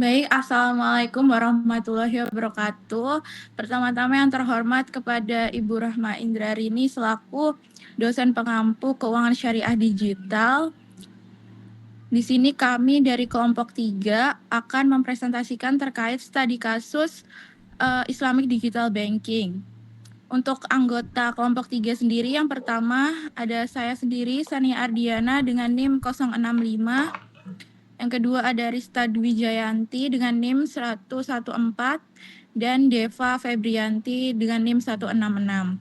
Baik, Assalamualaikum warahmatullahi wabarakatuh. Pertama-tama yang terhormat kepada Ibu Rahma Indrarini selaku dosen pengampu keuangan syariah digital. Di sini kami dari kelompok 3 akan mempresentasikan terkait studi kasus Islamic Digital Banking. Untuk anggota kelompok 3 sendiri, yang pertama ada saya sendiri, Sania Ardiana dengan NIM 065. Yang kedua ada Rista Dwi Jayanti dengan NIM 114 dan Deva Febrianti dengan NIM 166.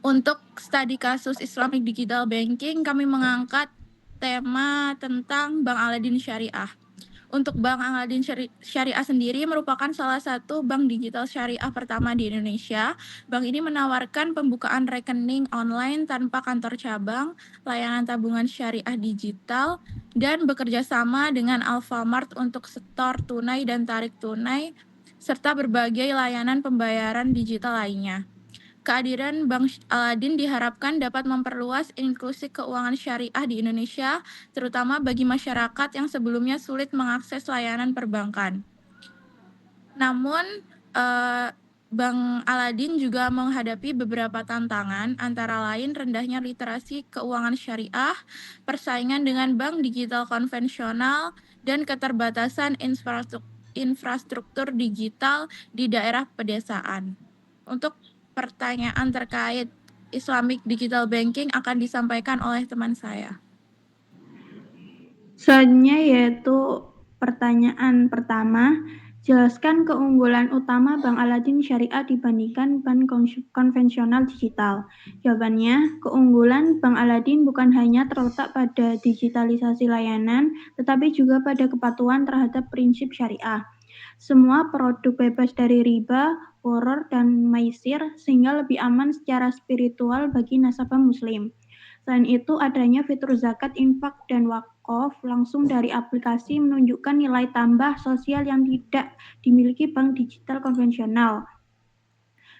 Untuk studi kasus Islamic Digital Banking, kami mengangkat tema tentang Bank Aladin Syariah. Untuk Bank Aladin Syariah sendiri merupakan salah satu bank digital syariah pertama di Indonesia. Bank ini menawarkan pembukaan rekening online tanpa kantor cabang, layanan tabungan syariah digital, dan bekerja sama dengan Alfamart untuk setor tunai dan tarik tunai, serta berbagai layanan pembayaran digital lainnya. Kehadiran Bank Aladin diharapkan dapat memperluas inklusi keuangan syariah di Indonesia, terutama bagi masyarakat yang sebelumnya sulit mengakses layanan perbankan. Namun, Bank Aladin juga menghadapi beberapa tantangan, antara lain rendahnya literasi keuangan syariah, persaingan dengan bank digital konvensional, dan keterbatasan infrastruktur digital di daerah pedesaan. Untuk pertanyaan terkait Islamic Digital Banking akan disampaikan oleh teman saya. Selanjutnya yaitu pertanyaan pertama, jelaskan keunggulan utama Bank Aladin Syariah dibandingkan bank konvensional digital. Jawabannya, keunggulan Bank Aladin bukan hanya terletak pada digitalisasi layanan, tetapi juga pada kepatuhan terhadap prinsip syariah. Semua produk bebas dari riba, horor, dan maisir sehingga lebih aman secara spiritual bagi nasabah muslim. Selain itu, adanya fitur zakat, infak, dan wakaf langsung dari aplikasi menunjukkan nilai tambah sosial yang tidak dimiliki bank digital konvensional.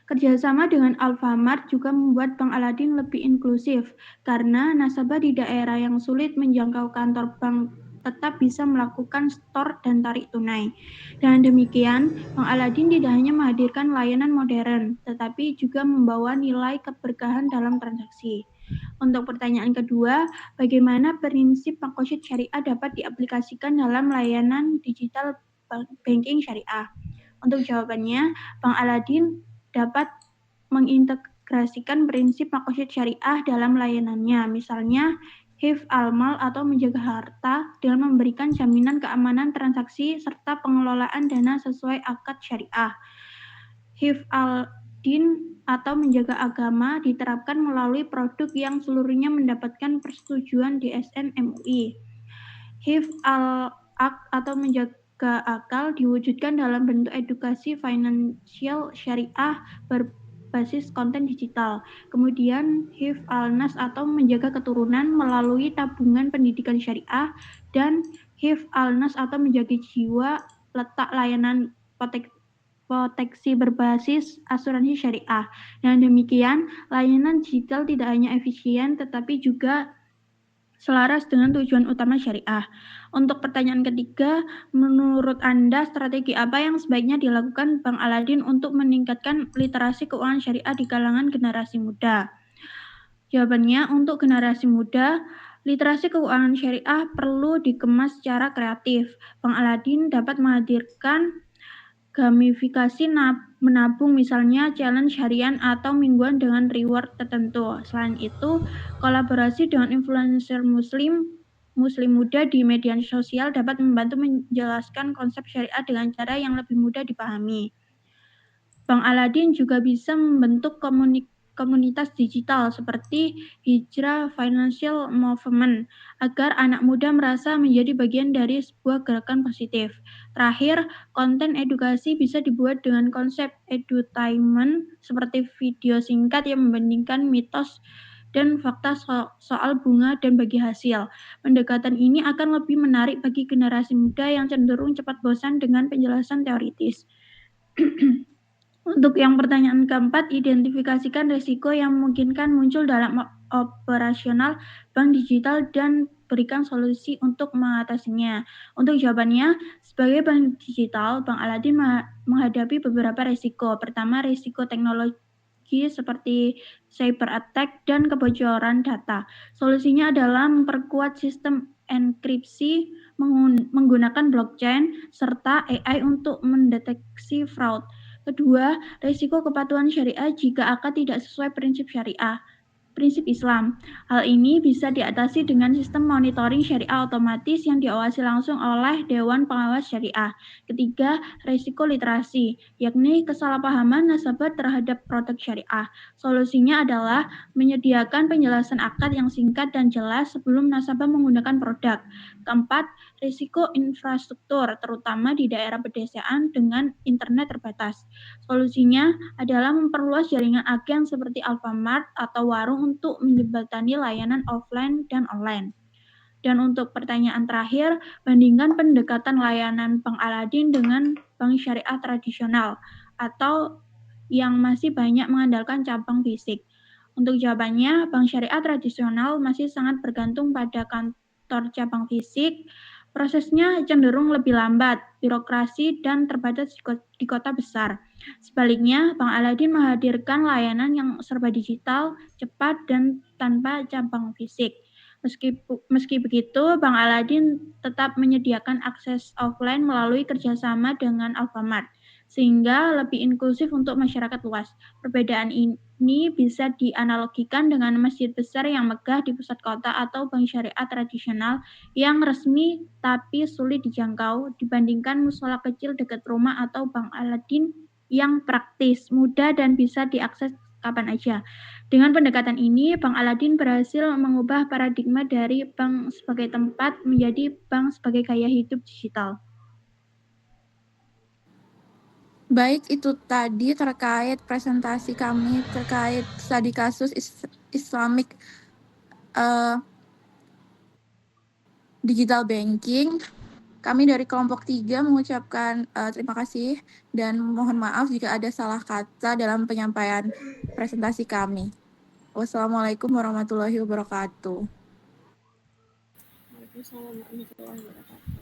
Kerjasama dengan Alfamart juga membuat Bank Aladin lebih inklusif, karena nasabah di daerah yang sulit menjangkau kantor bank tetap bisa melakukan store dan tarik tunai. Dengan demikian, Bank Aladin tidak hanya menghadirkan layanan modern, tetapi juga membawa nilai keberkahan dalam transaksi. Untuk pertanyaan kedua, bagaimana prinsip makosyid syariah dapat diaplikasikan dalam layanan digital banking syariah? Untuk jawabannya, Bank Aladin dapat mengintegrasikan prinsip makosyid syariah dalam layanannya, misalnya hifz al-mal atau menjaga harta dengan memberikan jaminan keamanan transaksi serta pengelolaan dana sesuai akad syariah. Hifz al-din atau menjaga agama diterapkan melalui produk yang seluruhnya mendapatkan persetujuan DSN MUI. Hifz al-aqd atau menjaga akal diwujudkan dalam bentuk edukasi finansial syariah berbasis konten digital. Kemudian hifz al-nas atau menjaga keturunan melalui tabungan pendidikan syariah, dan hifz al-nas atau menjaga jiwa letak layanan proteksi berbasis asuransi syariah. Dengan demikian, layanan digital tidak hanya efisien tetapi juga selaras dengan tujuan utama syariah. Untuk pertanyaan ketiga, menurut Anda strategi apa yang sebaiknya dilakukan Bank Aladin untuk meningkatkan literasi keuangan syariah di kalangan generasi muda? Jawabannya, untuk generasi muda, literasi keuangan syariah perlu dikemas secara kreatif. Bank Aladin dapat menghadirkan gamifikasi menabung, misalnya challenge harian atau mingguan dengan reward tertentu. Selain itu, kolaborasi dengan influencer muslim muda di media sosial dapat membantu menjelaskan konsep syariah dengan cara yang lebih mudah dipahami. Bank Aladin juga bisa membentuk komunitas digital seperti Hijrah Financial Movement agar anak muda merasa menjadi bagian dari sebuah gerakan positif. Terakhir, konten edukasi bisa dibuat dengan konsep edutainment seperti video singkat yang membandingkan mitos dan fakta soal bunga dan bagi hasil. Pendekatan ini akan lebih menarik bagi generasi muda yang cenderung cepat bosan dengan penjelasan teoritis. Untuk yang pertanyaan keempat, identifikasikan risiko yang memungkinkan muncul dalam operasional bank digital dan berikan solusi untuk mengatasinya. Untuk jawabannya, sebagai bank digital, Bank Aladin menghadapi beberapa risiko. Pertama, risiko teknologi seperti cyber attack dan kebocoran data. Solusinya adalah memperkuat sistem enkripsi menggunakan blockchain serta AI untuk mendeteksi fraud. Kedua, risiko kepatuhan syariah jika akad tidak sesuai prinsip Islam. Hal ini bisa diatasi dengan sistem monitoring syariah otomatis yang diawasi langsung oleh Dewan Pengawas Syariah. Ketiga, risiko literasi, yakni kesalahpahaman nasabah terhadap produk syariah. Solusinya adalah menyediakan penjelasan akad yang singkat dan jelas sebelum nasabah menggunakan produk. Keempat, risiko infrastruktur, terutama di daerah pedesaan dengan internet terbatas. Solusinya adalah memperluas jaringan agen seperti Alfamart atau warung untuk menjembatani layanan offline dan online. Dan untuk pertanyaan terakhir, bandingkan pendekatan layanan Bank Aladin dengan bank syariah tradisional atau yang masih banyak mengandalkan cabang fisik. Untuk jawabannya, bank syariah tradisional masih sangat bergantung pada kantor cabang fisik. Prosesnya cenderung lebih lambat, birokrasi, dan terbatas di kota besar. Sebaliknya, Bank Aladin menghadirkan layanan yang serba digital, cepat, dan tanpa cabang fisik. Meski begitu, Bank Aladin tetap menyediakan akses offline melalui kerjasama dengan Alfamart, sehingga lebih inklusif untuk masyarakat luas. Perbedaan ini bisa dianalogikan dengan masjid besar yang megah di pusat kota atau bank syariah tradisional yang resmi tapi sulit dijangkau dibandingkan musola kecil dekat rumah atau Bank Aladin yang praktis, mudah, dan bisa diakses kapan aja. Dengan pendekatan ini, Bank Aladin berhasil mengubah paradigma dari bank sebagai tempat menjadi bank sebagai gaya hidup digital. Baik, itu tadi terkait presentasi kami terkait studi kasus Islamic digital banking. Kami dari kelompok 3 mengucapkan terima kasih dan mohon maaf jika ada salah kata dalam penyampaian presentasi kami. Wassalamualaikum warahmatullahi wabarakatuh. Waalaikumsalam warahmatullahi wabarakatuh.